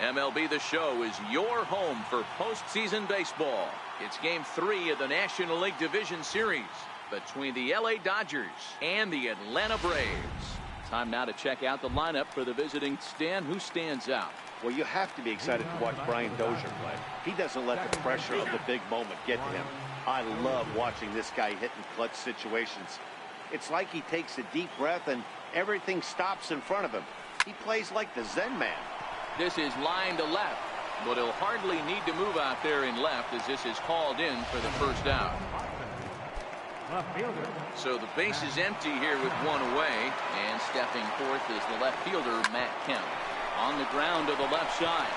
MLB The Show is your home for postseason baseball. It's Game 3 of the National League Division Series between the LA Dodgers and the Atlanta Braves. Time now to check out the lineup for the visiting Stan. Who stands out? Well, you have to be excited to watch Brian Dozier play. He doesn't let the pressure of the big moment get to him. I love watching this guy hit in clutch situations. It's like he takes a deep breath and everything stops in front of him. He plays like the Zen man. This is line to left, but he'll hardly need to move out there in left as this is called in for the first out. So the base is empty here with one away, and stepping forth is the left fielder, Matt Kemp. On the ground to the left side.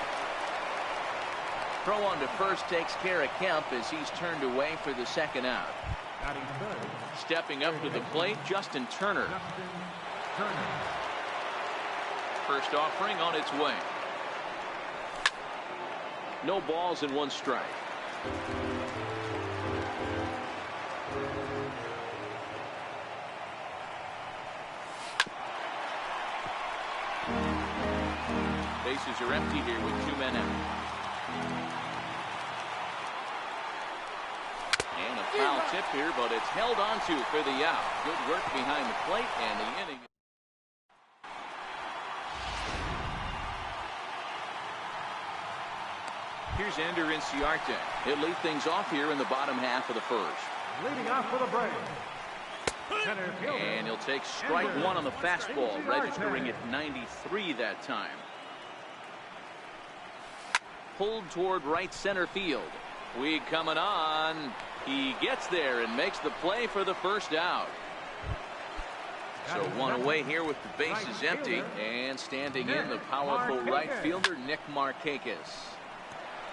Throw on to first takes care of Kemp as he's turned away for the second out. Stepping up to the plate, Justin Turner. First offering on its way. No balls and one strike. Bases are empty here with two men out. And a foul tip here, but it's held onto for the out. Good work behind the plate, and the inning. Here's Ender Inciarte. He'll lead things off here in the bottom half of the first. Leading off for the Braves. And he'll take strike one on the fastball, registering at 93 that time. Pulled toward right center field. Weed coming on. He gets there and makes the play for the first out. So one away here with the bases empty. And standing in, the powerful right fielder, Nick Markakis.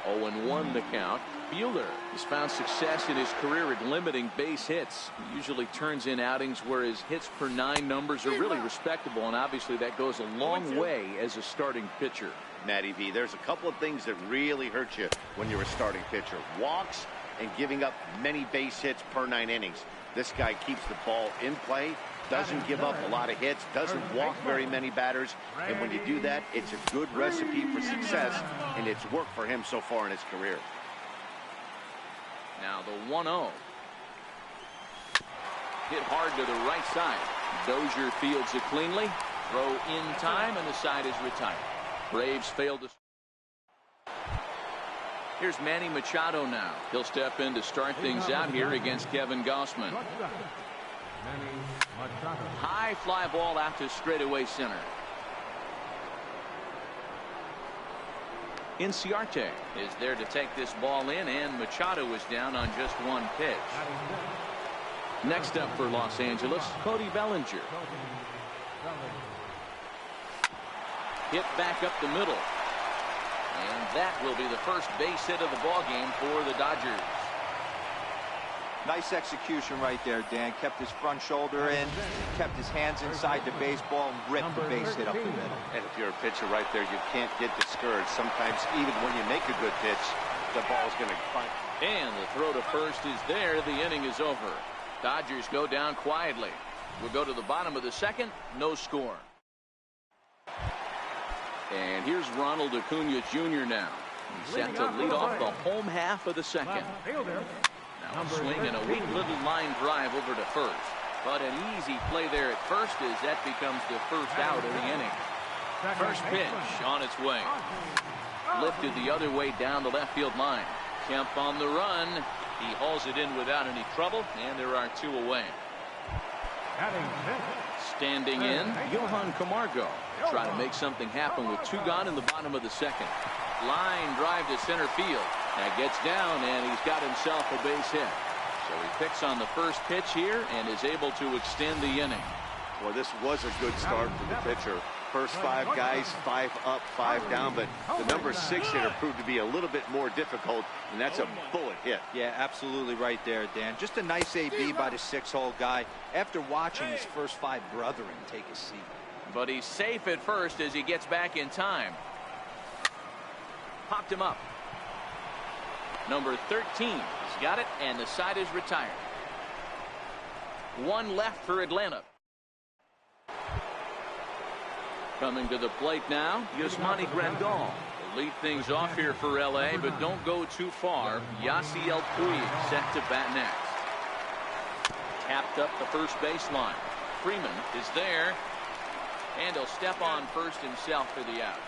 0-1 the count. Fielder has found success in his career at limiting base hits. He usually turns in outings where his hits per 9 numbers are really respectable, and obviously that goes a long way as a starting pitcher. Matty V, there's a couple of things that really hurt you when you're a starting pitcher. Walks and giving up many base hits per 9 innings. This guy keeps the ball in play, doesn't give up a lot of hits, doesn't walk very many batters, and when you do that, it's a good recipe for success, and it's worked for him so far in his career. Now the 1-0. Hit hard to the right side. Dozier fields it cleanly. Throw in time, and the side is retired. Braves failed to. Here's Manny Machado now. He'll step in to start things out here against Kevin Gausman. High fly ball out to straightaway center. Inciarte is there to take this ball in, and Machado is down on just one pitch. Next up for Los Angeles, Cody Bellinger. Hit back up the middle. And that will be the first base hit of the ballgame for the Dodgers. Nice execution right there, Dan. Kept his front shoulder in, kept his hands inside the baseball, and ripped the base hit up the middle. And if you're a pitcher right there, you can't get discouraged. Sometimes even when you make a good pitch, the ball's going to find. And the throw to first is there. The inning is over. Dodgers go down quietly. We'll go to the bottom of the second. No score. And here's Ronald Acuna Jr. now. He's set to lead off the home half of the second. Now a swing and a weak little line drive over to first. But an easy play there at first as that becomes the first out of the inning. First pitch on its way. Lifted the other way down the left field line. Kemp on the run. He hauls it in without any trouble, and there are two away. Standing in, Johan Camargo. Try to make something happen with two gone in the bottom of the second. Line drive to center field. That gets down, and he's got himself a base hit. So he picks on the first pitch here and is able to extend the inning. Well, this was a good start for the pitcher. First 5 guys, 5 up, 5 down, but the number 6 hitter proved to be a little bit more difficult, and that's a bullet hit. Yeah, absolutely right there, Dan. Just a nice AB by the 6-hole guy after watching his first 5 brethren take a seat. But he's safe at first as he gets back in time. Popped him up. Number 13 has got it, and the side is retired. One left for Atlanta. Coming to the plate now, Yasmani Grandal. Lead things off here for L.A., but don't go too far. Yasiel Puig set to bat next. Tapped up the first baseline. Freeman is there, and he'll step on first himself for the out.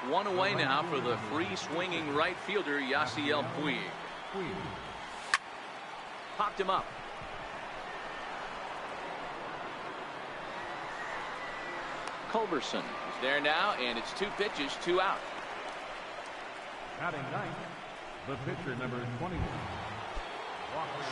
One away now for the free-swinging right fielder, Yasiel Puig. Popped him up. Culberson is there now, and it's 2 pitches, 2 out. Batting ninth, the pitcher number 21.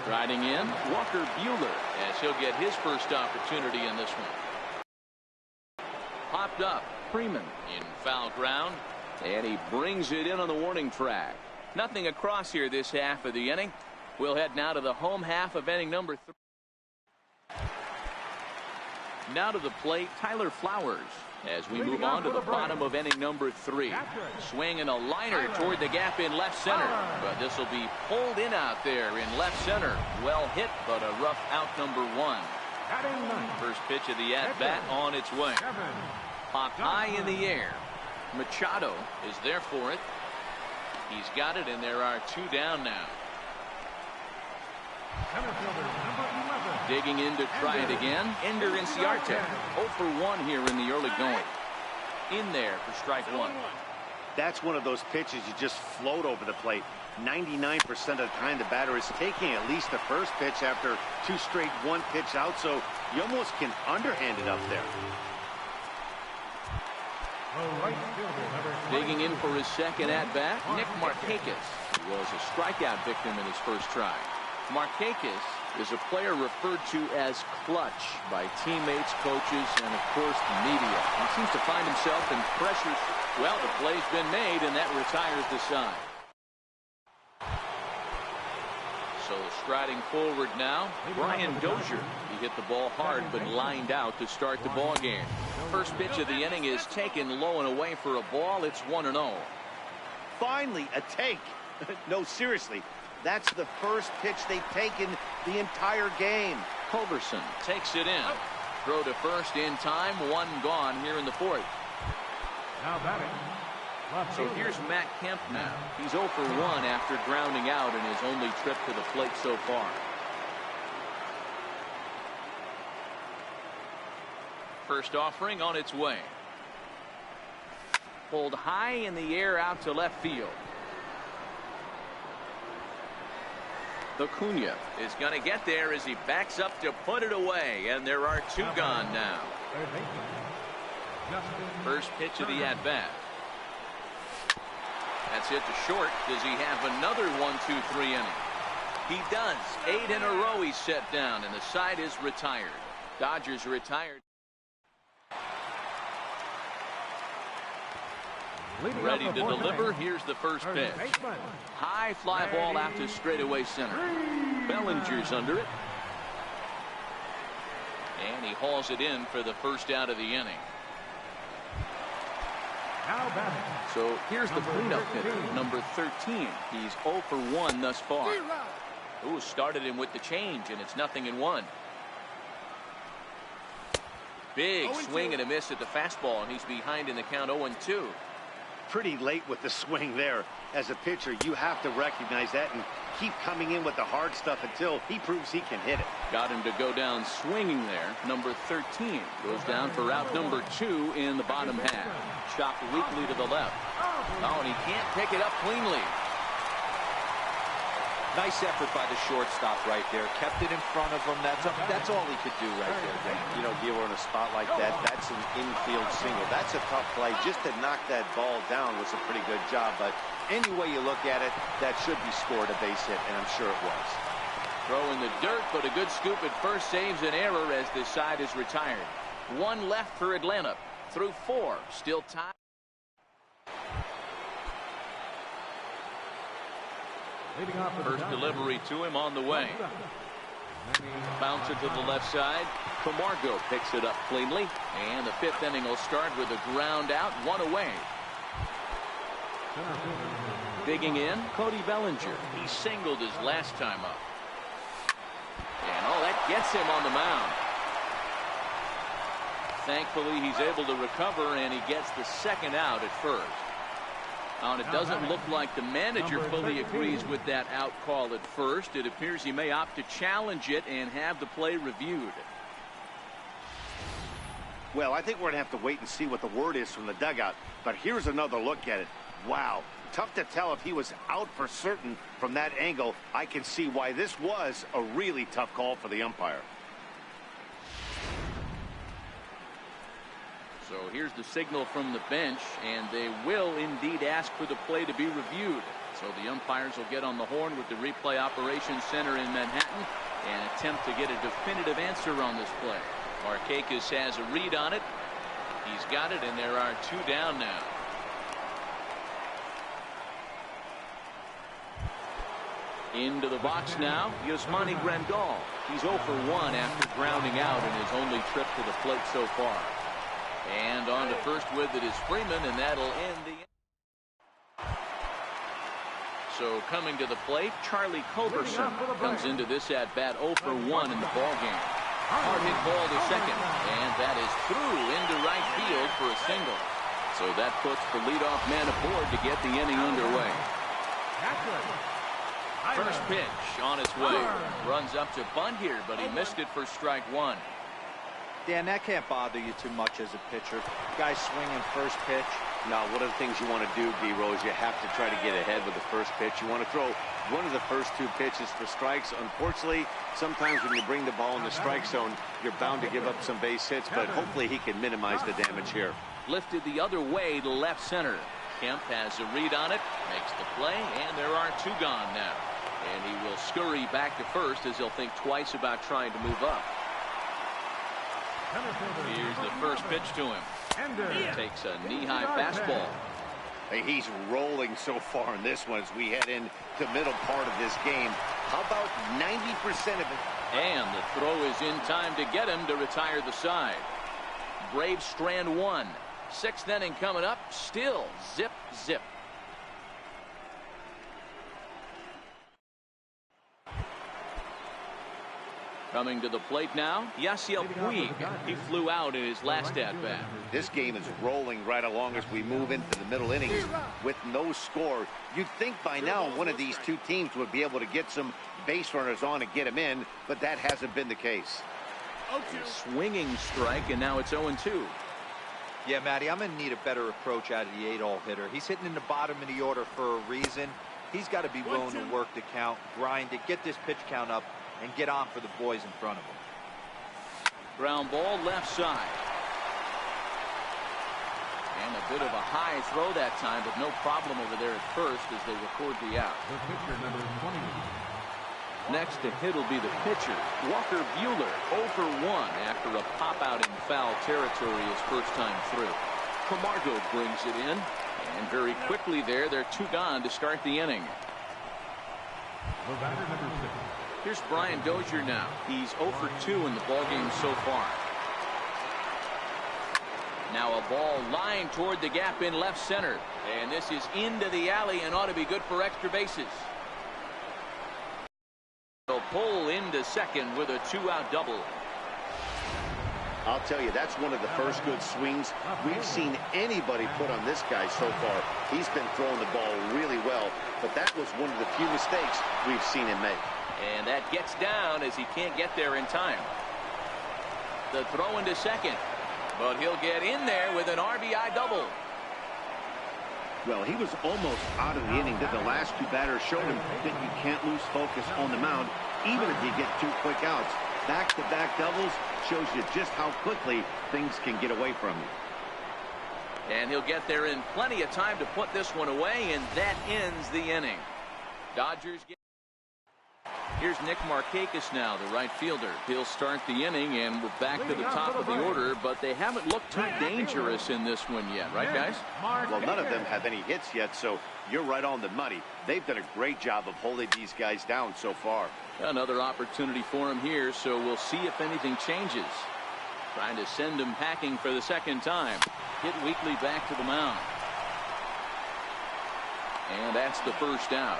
Striding in, Walker Buehler, as he'll get his first opportunity in this one. Popped up, Freeman in foul ground, and he brings it in on the warning track. Nothing across here this half of the inning. We'll head now to the home half of inning number 3. Now to the plate, Tyler Flowers, as we move on to the bottom of inning number 3. Swinging a liner toward the gap in left center, but this will be pulled in out there in left center. Well hit, but a rough out number 1. First pitch of the at-bat on its way. Popped high in the air. Machado is there for it. He's got it, and there are 2 down now. Digging in to try it again, Ender Inciarte. 0 for 1 here in the early going. In there for strike 1. That's one of those pitches you just float over the plate. 99% of the time the batter is taking at least the first pitch after 2 straight 1-pitch out, so you almost can underhand it up there. Digging in for his second at-bat, Nick Markakis was a strikeout victim in his first try. Markakis is a player referred to as clutch by teammates, coaches, and of course the media. He seems to find himself in pressure. Well, the play's been made, and that retires the side. So striding forward now, Brian Dozier. He hit the ball hard but lined out to start the ball game. First pitch of the inning is taken low and away for a ball. It's 1-0. Finally, a take. No, seriously. That's the first pitch they've taken the entire game. Culberson takes it in. Throw to first in time. 1 gone here in the 4th. Now batting. So here's Matt Kemp now. He's 0 for 1 after grounding out in his only trip to the plate so far. First offering on its way. Pulled high in the air out to left field. Acuna is going to get there as he backs up to put it away, and there are 2 gone now. First pitch of the at-bat. That's hit to short. Does he have another 1-2-3 inning? He does. 8 in a row he's set down, and the side is retired. Dodgers retired. Ready to deliver. Here's the first pitch. High fly ball out to straightaway center. Bellinger's under it. And he hauls it in for the first out of the inning. So here's the cleanup hitter, number 13. He's 0 for 1 thus far. Ooh, started him with the change, and it's 0-1. Big swing and a miss at the fastball, and he's behind in the count 0-2. Pretty late with the swing there. As a pitcher, you have to recognize that and keep coming in with the hard stuff until he proves he can hit it. Got him to go down swinging there. Number 13 goes down for out number 2 in the bottom half. Chopped weakly to the left. Oh, and he can't pick it up cleanly. Nice effort by the shortstop right there. Kept it in front of him. That's all he could do right there, Dan. You know, Gil, in a spot like that, that's an infield single. That's a tough play. Just to knock that ball down was a pretty good job. But any way you look at it, that should be scored a base hit, and I'm sure it was. Throw in the dirt, but a good scoop at first saves an error as this side is retired. 1 left for Atlanta. Through 4. Still tied. First delivery to him on the way. Bouncer to the left side. Camargo picks it up cleanly. And the 5th inning will start with a ground out, 1 away. Digging in, Cody Bellinger. He singled his last time up. And oh, that gets him on the mound. Thankfully, he's able to recover, and he gets the second out at first. And it doesn't look like the manager fully agrees with that out call at first. It appears he may opt to challenge it and have the play reviewed. Well, I think we're going to have to wait and see what the word is from the dugout. But here's another look at it. Wow. Tough to tell if he was out for certain from that angle. I can see why this was a really tough call for the umpire. So here's the signal from the bench, and they will indeed ask for the play to be reviewed. So the umpires will get on the horn with the replay operations center in Manhattan and attempt to get a definitive answer on this play. Markakis has a read on it. He's got it, and there are 2 down now. Into the box now, Yasmani Grandal. He's 0 for 1 after grounding out in his only trip to the plate so far. And on to first with it is Freeman, and that'll end the. So coming to the plate, Charlie Culberson comes into this at bat 0 for 1 in the ballgame. Hard hit ball to second, and that is through into right field for a single. So that puts the leadoff man aboard to get the inning underway. First pitch on its way. Runs up to bunt here, but he missed it for strike 1. Dan, that can't bother you too much as a pitcher. Guy swinging first pitch. Now, one of the things you want to do, B-Rose, you have to try to get ahead with the first pitch. You want to throw one of the first 2 pitches for strikes. Unfortunately, sometimes when you bring the ball in the strike zone, you're bound to give up some base hits, but hopefully he can minimize the damage here. Lifted the other way to left center. Kemp has a read on it, makes the play, and there are 2 gone now. And he will scurry back to first as he'll think twice about trying to move up. Here's the first pitch to him. He takes a knee-high fastball. Hey, he's rolling so far in this one as we head into the middle part of this game. How about 90% of it? And the throw is in time to get him to retire the side. Braves strand 1. 6th inning coming up. Still zip, zip. Coming to the plate now, Yasiel Puig. He flew out in his last at-bat. This game is rolling right along as we move into the middle innings with no score. You'd think by now one of these 2 teams would be able to get some base runners on and get them in, but that hasn't been the case. Swinging strike, and now it's 0-2. Yeah, Matty, I'm going to need a better approach out of the 8-hole hitter. He's hitting in the bottom of the order for a reason. He's got to be willing to work the count, grind it, get this pitch count up, and get on for the boys in front of him. Ground ball left side. And a bit of a high throw that time, but no problem over there at first as they record the out. The pitcher, number 20. Next to hit will be the pitcher, Walker Buehler, 0 for 1 after a pop out in foul territory his first time through. Camargo brings it in, and very quickly there, they're 2 gone to start the inning. The batter, number 6. Here's Brian Dozier now. He's 0 for 2 in the ballgame so far. Now a ball lined toward the gap in left center. And this is into the alley and ought to be good for extra bases. They'll pull into second with a 2-out double. I'll tell you, that's one of the first good swings we've seen anybody put on this guy so far. He's been throwing the ball really well, but that was one of the few mistakes we've seen him make. And that gets down as he can't get there in time. The throw into second, but he'll get in there with an RBI double. Well, he was almost out of the inning. The last 2 batters showed him that you can't lose focus on the mound, even if you get 2 quick outs. Back-to-back doubles shows you just how quickly things can get away from you. And he'll get there in plenty of time to put this one away, and that ends the inning. Dodgers get. Here's Nick Markakis now, the right fielder. He'll start the inning, and we're back to the top of the order, but they haven't looked too dangerous in this one yet, right, guys? Well, none of them have any hits yet, so you're right on the money. They've done a great job of holding these guys down so far. Another opportunity for him here, so we'll see if anything changes. Trying to send him packing for the second time. Hit Weekly back to the mound. And that's the first out.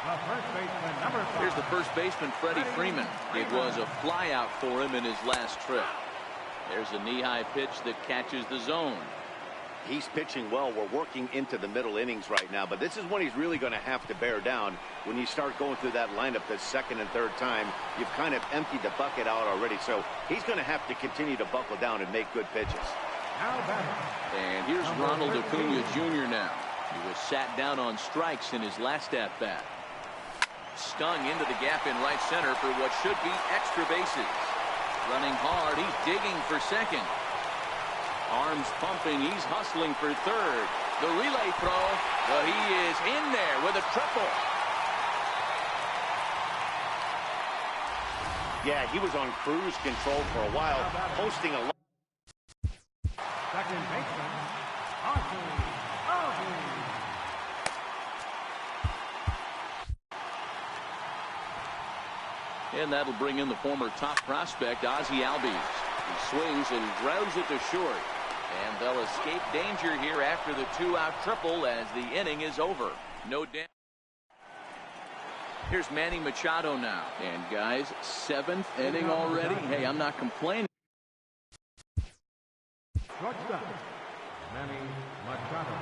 The first baseman, number 5. Here's the first baseman, Freddie Freeman. It was a flyout for him in his last trip. There's a knee-high pitch that catches the zone. He's pitching well. We're working into the middle innings right now, but this is when he's really going to have to bear down. When you start going through that lineup the second and third time, you've kind of emptied the bucket out already. So he's going to have to continue to buckle down and make good pitches. And here's Ronald Acuna Jr. now. He was sat down on strikes in his last at-bat. Stung into the gap in right center for what should be extra bases. Running hard, he's digging for second. Arms pumping, he's hustling for third. The relay throw, but he is in there with a triple. Yeah, he was on cruise control for a while, posting a lot. Second baseman, Ozzie. And that'll bring in the former top prospect, Ozzie Albies. He swings and grounds it to short. And they'll escape danger here after the 2-out triple as the inning is over. No damage. Here's Manny Machado now. And guys, 7th inning already. Hey, I'm not complaining. Shortstop, Manny Machado.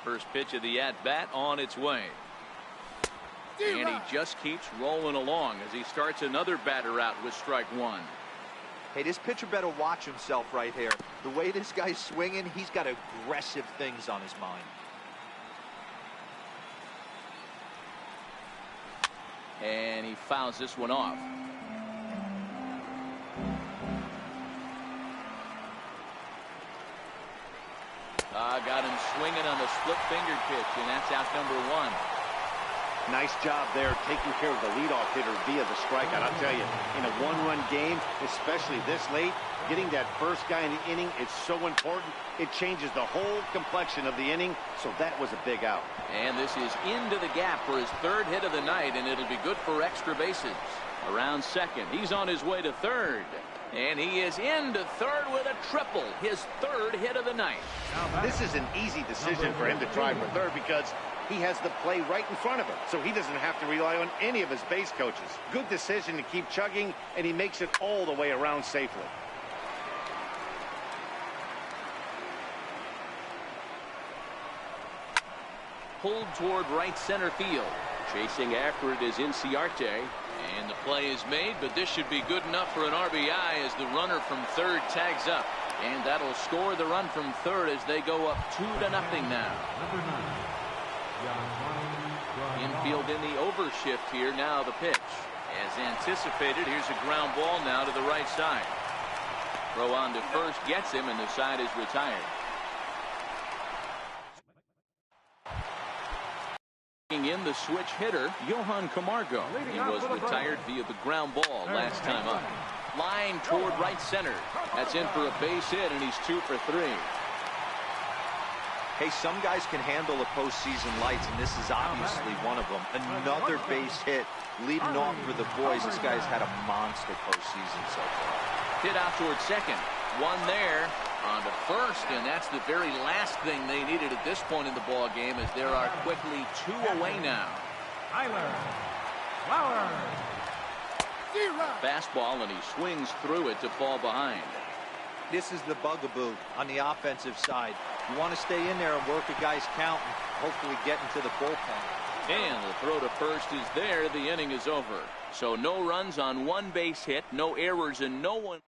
First pitch of the at-bat on its way. And he just keeps rolling along as he starts another batter out with strike one. Hey, this pitcher better watch himself right here. The way this guy's swinging, he's got aggressive things on his mind. And he fouls this one off. Got him swinging on the split fingered pitch, and that's out number 1. Nice job there taking care of the leadoff hitter via the strikeout. I'll tell you, in a one-run game, especially this late, getting that first guy in the inning is so important. It changes the whole complexion of the inning, so that was a big out. And this is into the gap for his 3rd hit of the night, and it'll be good for extra bases. Around second, he's on his way to third. And he is into third with a triple, his 3rd hit of the night. This is an easy decision for him to try for third because he has the play right in front of him, so he doesn't have to rely on any of his base coaches. Good decision to keep chugging, and he makes it all the way around safely. Pulled toward right center field. Chasing after it is Inciarte. And the play is made, but this should be good enough for an RBI as the runner from third tags up. And that'll score the run from third as they go up 2-0 now. Infield in the overshift here. Now the pitch. As anticipated, here's a ground ball now to the right side. Throw on to first gets him, and the side is retired. In the switch hitter, Johan Camargo. He was retired via the ground ball last time up. Line toward right center. That's in for a base hit, and he's 2 for 3. Hey, some guys can handle the postseason lights, and this is obviously one of them. Another base hit leading off for the boys. This guy's had a monster postseason so far. Hit out toward second. One there. On to first, and that's the very last thing they needed at this point in the ball game, as there are quickly 2 away now. Fastball, and he swings through it to fall behind. This is the bugaboo on the offensive side. You want to stay in there and work a guy's count and hopefully get into the bullpen. And the throw to first is there. The inning is over. So no runs on 1 base hit, no errors, and no one.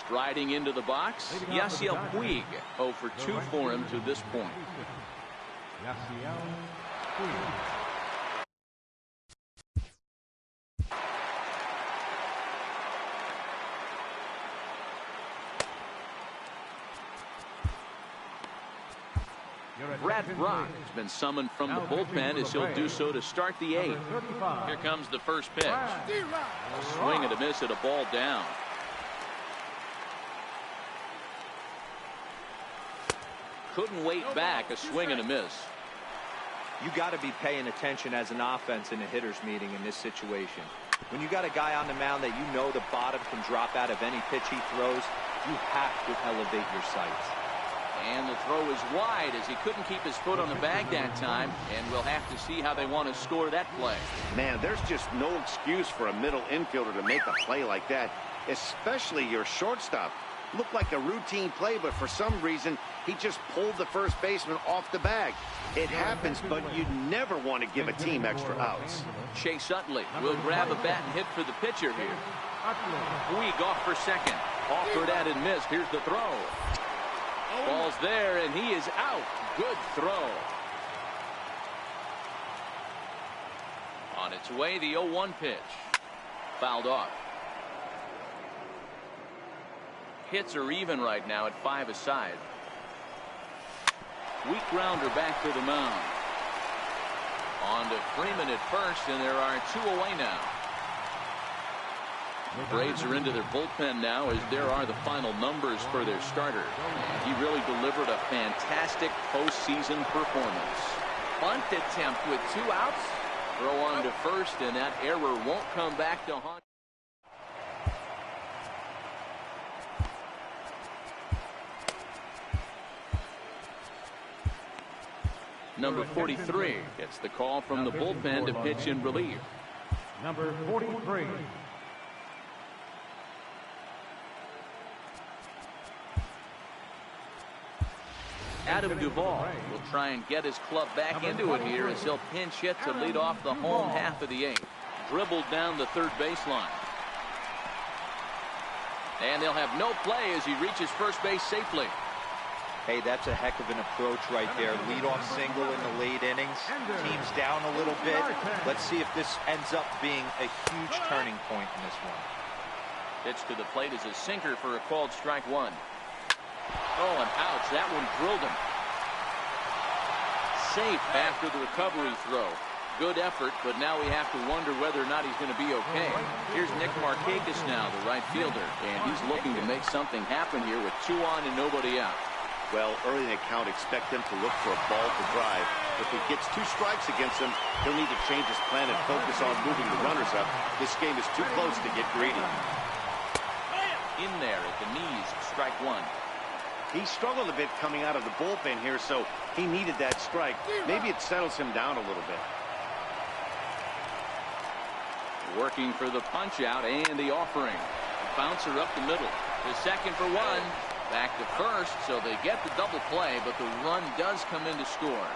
Striding into the box, Yasiel Puig. 0 for 2 for him to this point. Brad Brock has been summoned from the bullpen as he'll do so to start the 8th. Here comes the first pitch. A swing and a miss at a ball down. Couldn't wait back. A swing and a miss. You got to be paying attention as an offense in a hitter's meeting in this situation. When you got a guy on the mound that you know the bottom can drop out of any pitch he throws, you have to elevate your sights. And the throw is wide as he couldn't keep his foot on the bag that time, and we'll have to see how they want to score that play. Man, there's just no excuse for a middle infielder to make a play like that, especially your shortstop. Looked like a routine play, but for some reason, he just pulled the first baseman off the bag. It happens, but you never want to give a team extra outs. Chase Utley will grab a bat and hit for the pitcher here. Puig off for second. Offered at and missed. Here's the throw. Ball's there, and he is out. Good throw. On its way, the 0-1 pitch. Fouled off. Hits are even right now at 5 aside. Weak grounder back to the mound. On to Freeman at first, and there are 2 away now. The Braves are into their bullpen now as there are the final numbers for their starter. He really delivered a fantastic postseason performance. Bunt attempt with 2 outs. Throw on to first, and that error won't come back to haunt. Number 43 gets the call from the bullpen to pitch in relief. Number 43. Adam Duvall will try and get his club back into it here as he'll pinch hit to lead off the home half of the 8th. Dribbled down the third baseline. And they'll have no play as he reaches first base safely. Hey, that's a heck of an approach right there. Leadoff single in the late innings. Team's down a little bit. Let's see if this ends up being a huge turning point in this one. Pitch to the plate is a sinker for a called strike 1. Oh, and ouch. That one drilled him. Safe after the recovery throw. Good effort, but now we have to wonder whether or not he's going to be okay. Here's Nick Markakis now, the right fielder, and he's looking to make something happen here with 2 on and nobody out. Well, early in the count, expect him to look for a ball to drive. If he gets 2 strikes against him, he'll need to change his plan and focus on moving the runners up. This game is too close to get greedy. In there at the knees, strike 1. He struggled a bit coming out of the bullpen here, so he needed that strike. Maybe it settles him down a little bit. Working for the punch out and the offering. Bouncer up the middle. To second for 1. Back to first, so they get the double play, but the run does come in to score.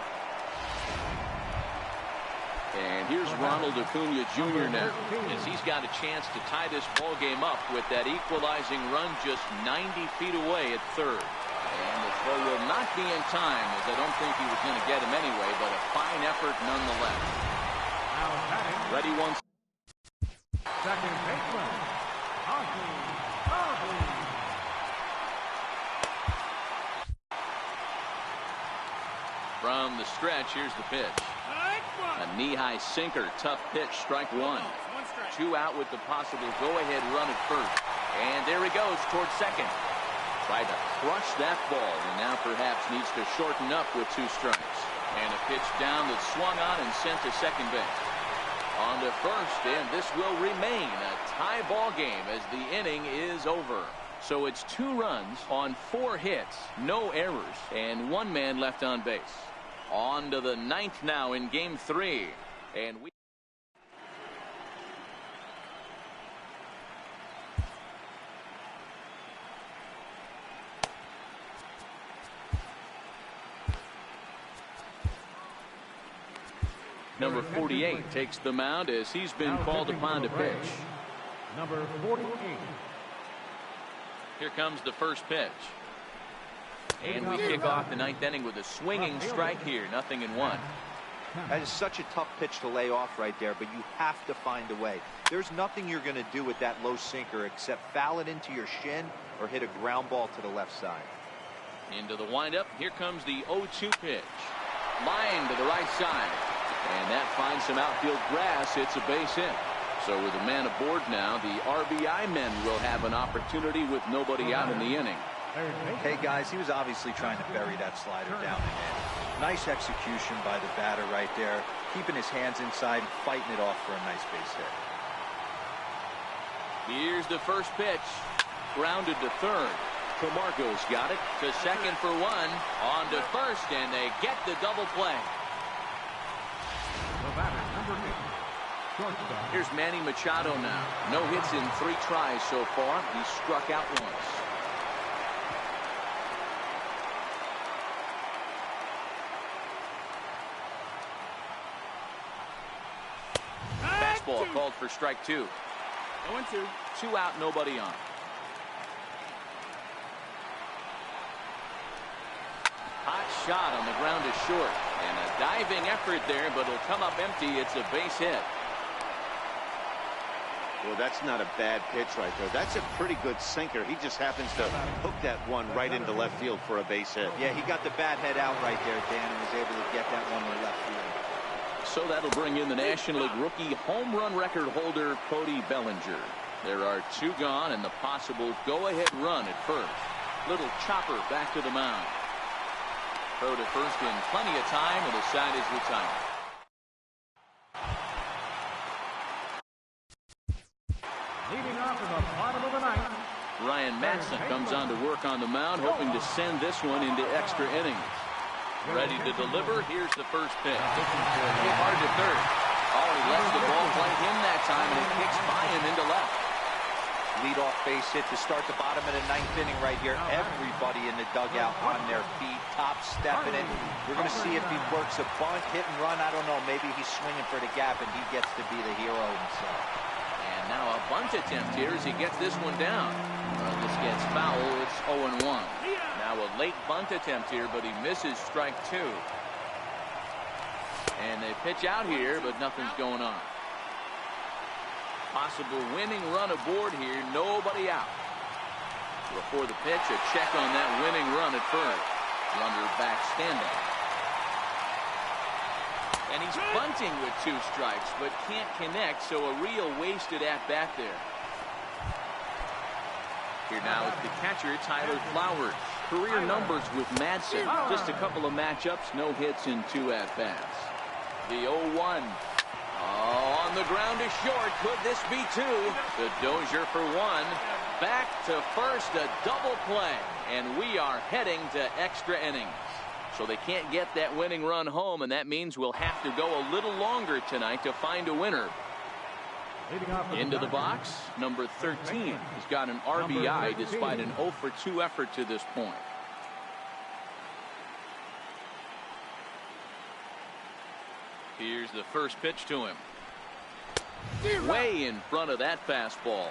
And here's Ronald Acuna Jr. now, as he's got a chance to tie this ball game up with that equalizing run just 90 feet away at third. And the throw will not be in time, as I don't think he was going to get him anyway, but a fine effort nonetheless. Ready once. Second baseman, Ozzie. From the stretch, here's the pitch. A knee-high sinker, tough pitch, strike 1. 2 out with the possible go-ahead run at first. And there he goes towards second. Tried to crush that ball, and now perhaps needs to shorten up with 2 strikes. And a pitch down that swung on and sent to second base. On to first, and this will remain a tie ball game as the inning is over. So it's 2 runs on 4 hits, no errors, and 1 man left on base. On to the 9th now in game 3. And we Number 48 takes the mound as he's been called upon to pitch. Number 48. Here comes the first pitch. And we kick off the 9th inning with a swinging strike here. 0-1. That is such a tough pitch to lay off right there, but you have to find a way. There's nothing you're going to do with that low sinker except foul it into your shin or hit a ground ball to the left side. Into the windup. Here comes the 0-2 pitch. Line to the right side. And that finds some outfield grass. It's a base hit. So with a man aboard now, the RBI men will have an opportunity with nobody out in the inning. Hey guys, he was obviously trying to bury that slider down and in. Nice execution by the batter right there, keeping his hands inside, fighting it off for a nice base hit. Here's the first pitch. Grounded to third. Camargo's got it to second for one. On to first, and they get the double play. The batter, number 8, shortstop. Here's Manny Machado now. No hits in 3 tries so far. He struck out once. Fastball called for strike 2. 0-2. 2 out, nobody on. Hot shot on the ground is short. And a diving effort there, but it'll come up empty. It's a base hit. Well, that's not a bad pitch right there. That's a pretty good sinker. He just happens to hook that one right into left field for a base hit. Yeah, he got the bat head out right there, Dan, and was able to get that one to left field. So that'll bring in the National League rookie home run record holder, Cody Bellinger. There are 2 gone and the possible go-ahead run at first. Little chopper back to the mound. Throw to first in plenty of time, and the side is retired. Leading off in the bottom of the 9th. Ryan Madson comes on to work on the mound, hoping to send this one into extra innings. Ready to deliver. Here's the first pitch. Hit hard to third. Oh, he lets the ball play him that time, and it kicks by him into left. Leadoff base hit to start the bottom of the 9th inning right here. Everybody in the dugout on their feet, top stepping it. We're going to see if he works a bunt, hit and run. I don't know. Maybe he's swinging for the gap, and he gets to be the hero himself. And now a bunt attempt here as he gets this one down. This gets foul. It's 0-1. Now a late bunt attempt here, but he misses strike 2. And they pitch out here, but nothing's going on. Possible winning run aboard here. Nobody out. Before the pitch, a check on that winning run at first. Runner back standing. And he's bunting with 2 strikes, but can't connect, so a real wasted at-bat there. Here now is the catcher, Tyler Flowers. Career numbers with Madsen. Just a couple of matchups, no hits in 2 at-bats. The 0-1. Oh, on the ground is short. Could this be 2? The Dozier for 1. Back to first, a double play. And we are heading to extra innings. So they can't get that winning run home, and that means we'll have to go a little longer tonight to find a winner. Into the box, number 13. He's got an RBI despite an 0-for-2 effort to this point. Here's the first pitch to him. Way in front of that fastball.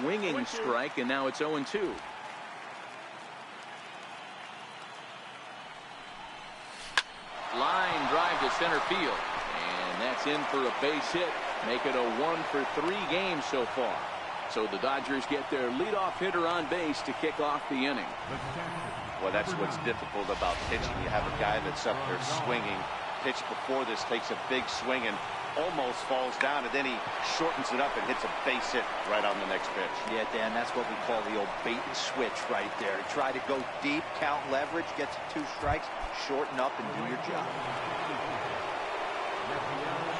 Swinging strike, and now it's 0-2. Line drive to center field, and that's in for a base hit. Make it a 1-for-3 game so far. So the Dodgers get their leadoff hitter on base to kick off the inning. Well, that's what's difficult about pitching. You have a guy that's up there swinging. Pitch before this takes a big swing and almost falls down, and then he shortens it up and hits a base hit right on the next pitch. Yeah, Dan, that's what we call the old bait and switch right there. Try to go deep, count leverage, get to 2 strikes, shorten up, and do your job.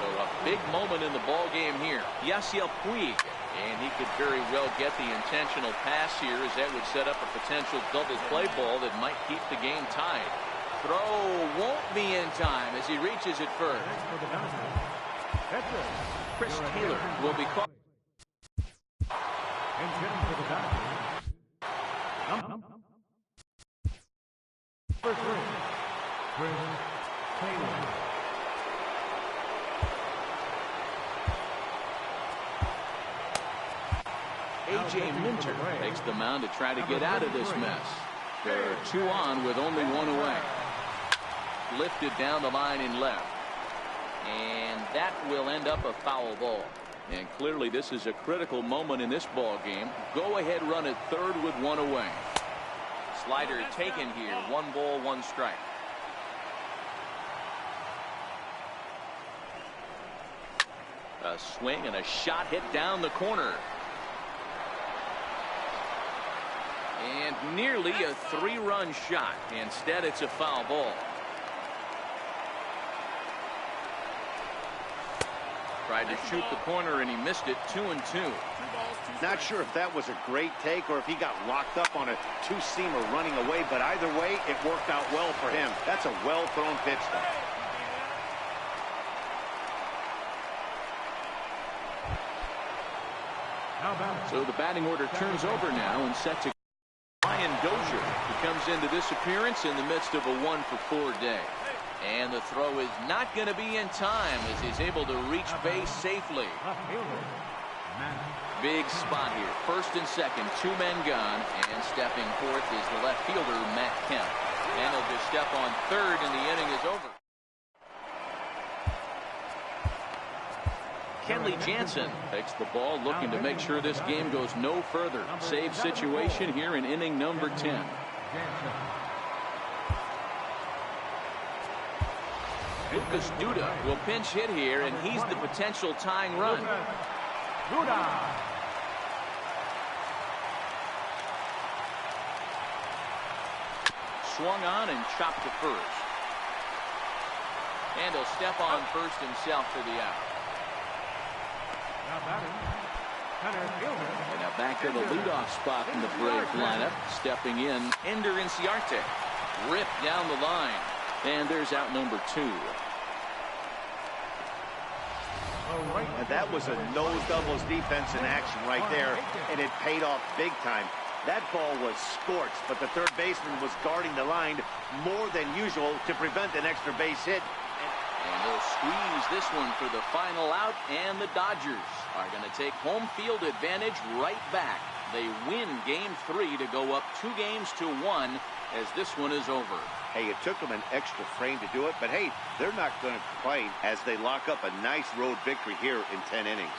So a big moment in the ball game here. Yasiel Puig, and he could very well get the intentional pass here, as that would set up a potential double play ball that might keep the game tied. Throw won't be in time as he reaches it first. Chris Taylor will be caught. And hitting for the Dodgers, number 3, Chris Taylor. A.J. Minter takes the mound to try to get out of this mess. There are 2 on with only 1 away. lifted down the line in left. And that will end up a foul ball. And clearly this is a critical moment in this ball game. Go ahead run at third with one away. Slider taken here. 1 ball, 1 strike. A swing and a shot hit down the corner. And nearly a 3-run shot. Instead, it's a foul ball. Tried to shoot the corner and he missed it. 2-2. Not sure if that was a great take or if he got locked up on a 2-seamer running away, but either way, it worked out well for him. That's a well-thrown pitch, though. So the batting order turns over now and set to Ryan Dozier, who comes into this appearance in the midst of a 1-for-4 day. And the throw is not going to be in time as he's able to reach base safely. Big spot here. First and second, 2 men gone. And stepping forth is the left fielder, Matt Kemp. And he'll just step on third and the inning is over. Kenley Jansen takes the ball, looking to make sure this game goes no further. Save situation here in inning number 10. Lucas Duda will pinch hit here, and he's the potential tying run. Swung on and chopped to first. And he'll step on first himself for the out. And now back to the leadoff spot in the Braves lineup. Stepping in, Ender Inciarte. Ripped down the line. And there's out number 2. And that was a no doubles defense in action right there, and it paid off big time. That ball was scorched, but the third baseman was guarding the line more than usual to prevent an extra base hit. And they'll squeeze this one for the final out, and the Dodgers are going to take home field advantage right back. They win game 3 to go up 2-1 as this one is over. Hey, it took them an extra frame to do it, but hey, they're not going to complain as they lock up a nice road victory here in 10 innings.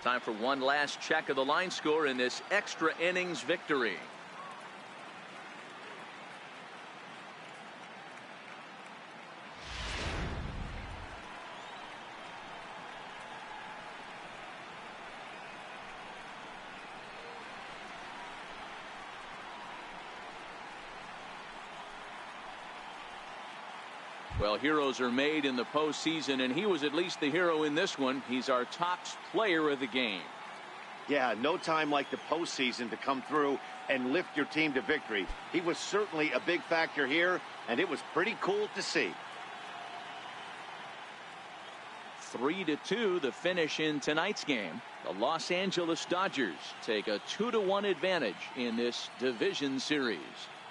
Time for one last check of the line score in this extra innings victory. Well, heroes are made in the postseason, and he was at least the hero in this one. He's our top player of the game. Yeah, no time like the postseason to come through and lift your team to victory. He was certainly a big factor here, and it was pretty cool to see. 3-2 the finish in tonight's game. The Los Angeles Dodgers take a 2-1 advantage in this division series.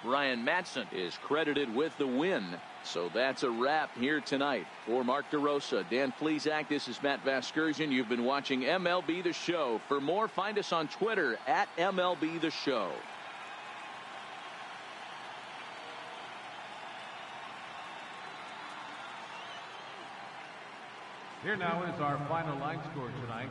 Ryan Madson is credited with the win. So that's a wrap here tonight. For Mark DeRosa, Dan Plesac, this is Matt Vasgersian. You've been watching MLB The Show. For more, find us on Twitter at MLB The Show. Here now is our final line score tonight.